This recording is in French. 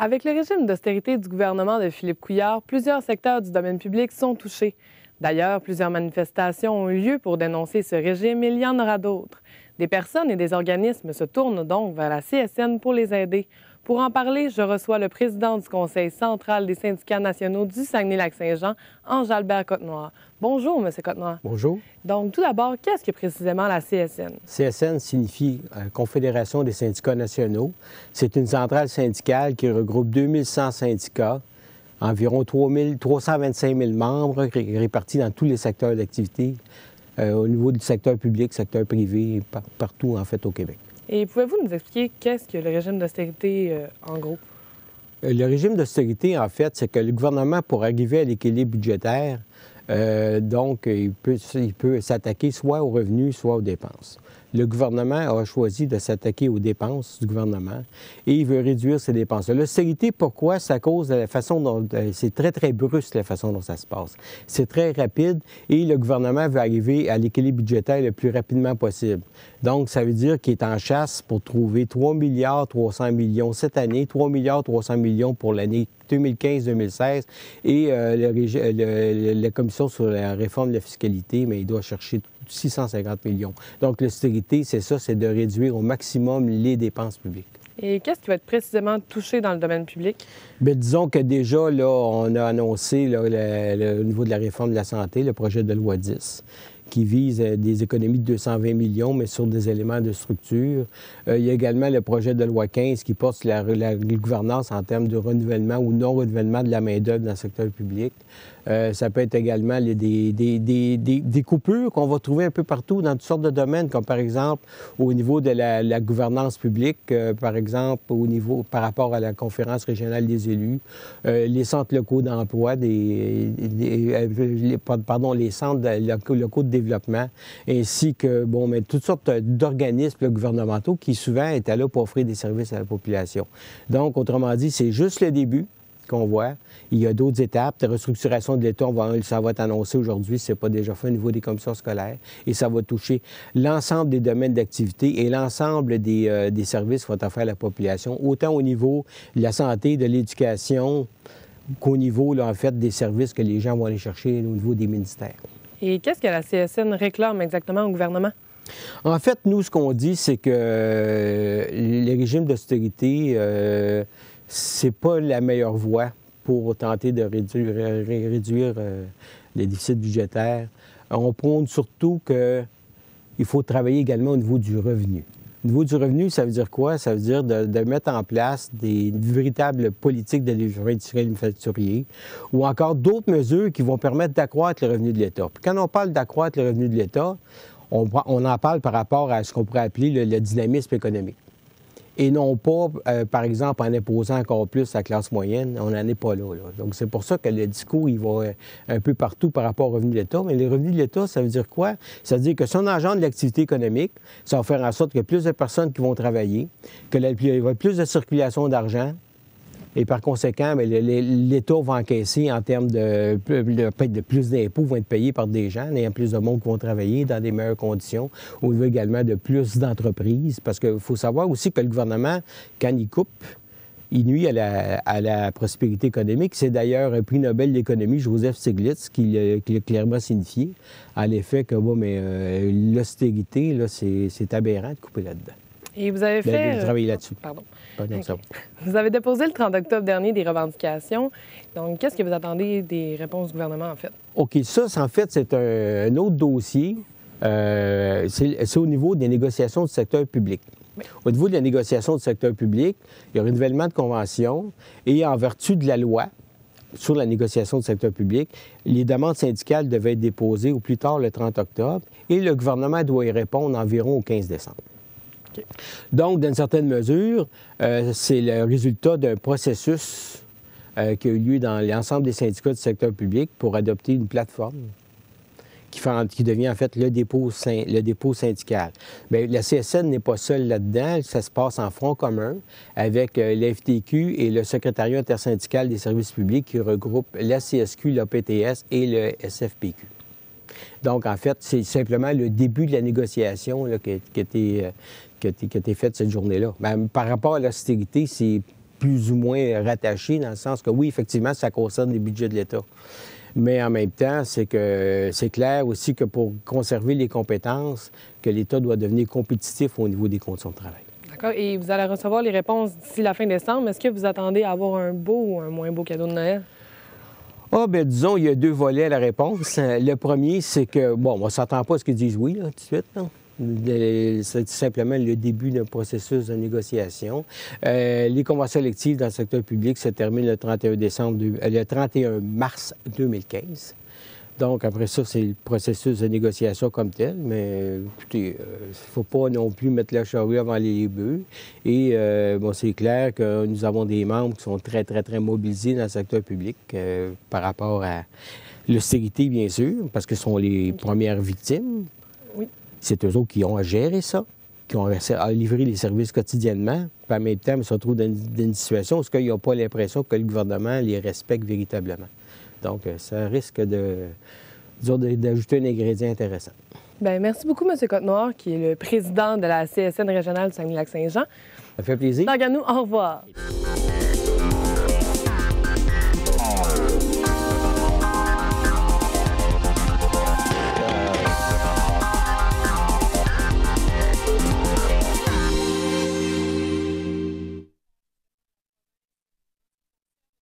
Avec le régime d'austérité du gouvernement de Philippe Couillard, plusieurs secteurs du domaine public sont touchés. D'ailleurs, plusieurs manifestations ont eu lieu pour dénoncer ce régime et il y en aura d'autres. Des personnes et des organismes se tournent donc vers la CSN pour les aider. Pour en parler, je reçois le président du Conseil central des syndicats nationaux du Saguenay-Lac-Saint-Jean, Ange-Albert Cotenoir. Bonjour, M. Cotenoir. Bonjour. Donc, tout d'abord, qu'est-ce que précisément la CSN? CSN signifie Confédération des syndicats nationaux. C'est une centrale syndicale qui regroupe 2100 syndicats, environ 325 000 membres répartis dans tous les secteurs d'activité, au niveau du secteur public, secteur privé, partout en fait au Québec. Et pouvez-vous nous expliquer qu'est-ce que le régime d'austérité en gros? Le régime d'austérité, en fait, c'est que le gouvernement, pour arriver à l'équilibre budgétaire, il peut s'attaquer soit aux revenus, soit aux dépenses. Le gouvernement a choisi de s'attaquer aux dépenses du gouvernement et il veut réduire ses dépenses. L'austérité, pourquoi? C'est à cause de la façon dont... C'est très, très brusque, la façon dont ça se passe. C'est très rapide et le gouvernement veut arriver à l'équilibre budgétaire le plus rapidement possible. Donc, ça veut dire qu'il est en chasse pour trouver 3 300 millions cette année, 3 300 millions pour l'année 2015-2016 et la Commission sur la réforme de la fiscalité, mais il doit chercher 650 millions. Donc, l'austérité, c'est ça, c'est de réduire au maximum les dépenses publiques. Et qu'est-ce qui va être précisément touché dans le domaine public? Bien, disons que déjà, là, on a annoncé là, au niveau de la réforme de la santé, le projet de loi 10, qui vise des économies de 220 millions, mais sur des éléments de structure. Il y a également le projet de loi 15 qui porte la gouvernance en termes de renouvellement ou non-renouvellement de la main-d'œuvre dans le secteur public. Ça peut être également des coupures qu'on va trouver un peu partout dans toutes sortes de domaines, comme par exemple au niveau de la gouvernance publique, par exemple par rapport à la conférence régionale des élus, les centres locaux d'emploi, les centres locaux de développement, ainsi que toutes sortes d'organismes gouvernementaux qui souvent étaient là pour offrir des services à la population. Donc, autrement dit, c'est juste le début qu'on voit. Il y a d'autres étapes. La restructuration de l'État, ça va être annoncé aujourd'hui, si ce n'est pas déjà fait au niveau des commissions scolaires, et ça va toucher l'ensemble des domaines d'activité et l'ensemble des services qui vont offrir à la population, autant au niveau de la santé, de l'éducation, qu'au niveau, là, en fait, des services que les gens vont aller chercher au niveau des ministères. Et qu'est-ce que la CSN réclame exactement au gouvernement? En fait, nous, ce qu'on dit, c'est que le régime d'austérité, c'est pas la meilleure voie pour tenter de réduire les déficits budgétaires. On prône surtout qu'il faut travailler également au niveau du revenu. Au niveau du revenu, ça veut dire quoi? Ça veut dire de mettre en place des véritables politiques de logiciels manufacturiers ou encore d'autres mesures qui vont permettre d'accroître le revenu de l'État. Puis quand on parle d'accroître le revenu de l'État, on en parle par rapport à ce qu'on pourrait appeler le dynamisme économique. Et non pas, par exemple, en imposant encore plus la classe moyenne. On n'en est pas là. Donc, c'est pour ça que le discours, il va un peu partout par rapport aux revenus de l'État. Mais les revenus de l'État, ça veut dire quoi? Ça veut dire que si on engendre l'activité économique, ça va faire en sorte qu'il y a plus de personnes qui vont travailler, qu'il y a plus de circulation d'argent. Et par conséquent, l'État va encaisser en termes de plus d'impôts vont être payés par des gens, ayant plus de monde qui vont travailler dans des meilleures conditions, au niveau également de plus d'entreprises. Parce qu'il faut savoir aussi que le gouvernement, quand il coupe, il nuit à la prospérité économique. C'est d'ailleurs un prix Nobel d'économie, Joseph Stiglitz, qui l'a clairement signifié, à l'effet que l'austérité, c'est aberrant de couper là-dedans. Et vous avez fait... De travailler là-dessus. Pardon. Okay. Vous avez déposé le 30 octobre dernier des revendications. Donc, qu'est-ce que vous attendez des réponses du gouvernement, en fait? OK. Ça, en fait, c'est un autre dossier. C'est au niveau des négociations du secteur public. Oui. Au niveau de la négociation du secteur public, il y a un renouvellement de convention et en vertu de la loi sur la négociation du secteur public, les demandes syndicales devaient être déposées au plus tard le 30 octobre et le gouvernement doit y répondre environ au 15 décembre. Okay. Donc, dans une certaine mesure, c'est le résultat d'un processus qui a eu lieu dans l'ensemble des syndicats du secteur public pour adopter une plateforme qui devient en fait le dépôt syndical. Bien, la CSN n'est pas seule là-dedans. Ça se passe en front commun avec la FTQ et le secrétariat intersyndical des services publics qui regroupe la CSQ, la PTS et le SFPQ. Donc, en fait, c'est simplement le début de la négociation là, qui a été faite cette journée-là. Bien, par rapport à l'austérité, c'est plus ou moins rattaché, dans le sens que oui, effectivement, ça concerne les budgets de l'État. Mais en même temps, c'est clair aussi que pour conserver les compétences, que l'État doit devenir compétitif au niveau des conditions de travail. D'accord. Et vous allez recevoir les réponses d'ici la fin décembre. Est-ce que vous attendez à avoir un beau ou un moins beau cadeau de Noël? Ah, bien, disons, il y a 2 volets à la réponse. Le premier, c'est que, bon, on ne s'attend pas à ce qu'ils disent oui, là, tout de suite. Là. C'est simplement le début d'un processus de négociation. Les conventions électives dans le secteur public se terminent le 31 mars 2015. Donc, après ça, c'est le processus de négociation comme tel. Mais écoutez, il ne faut pas non plus mettre la charrue avant les bœufs. Et bon, c'est clair que nous avons des membres qui sont très, très, très mobilisés dans le secteur public par rapport à l'austérité, bien sûr, parce que ce sont les premières victimes. Oui. C'est eux autres qui ont à gérer ça, qui ont à livrer les services quotidiennement. Puis en même temps, ils se retrouvent dans une situation où ils n'ont pas l'impression que le gouvernement les respecte véritablement. Donc, ça risque d'ajouter un ingrédient intéressant. Bien, merci beaucoup, M. Cotenoir, qui est le président de la CSN régionale du Saguenay-Lac-Saint-Jean. Ça fait plaisir. Tant qu'à nous, au revoir.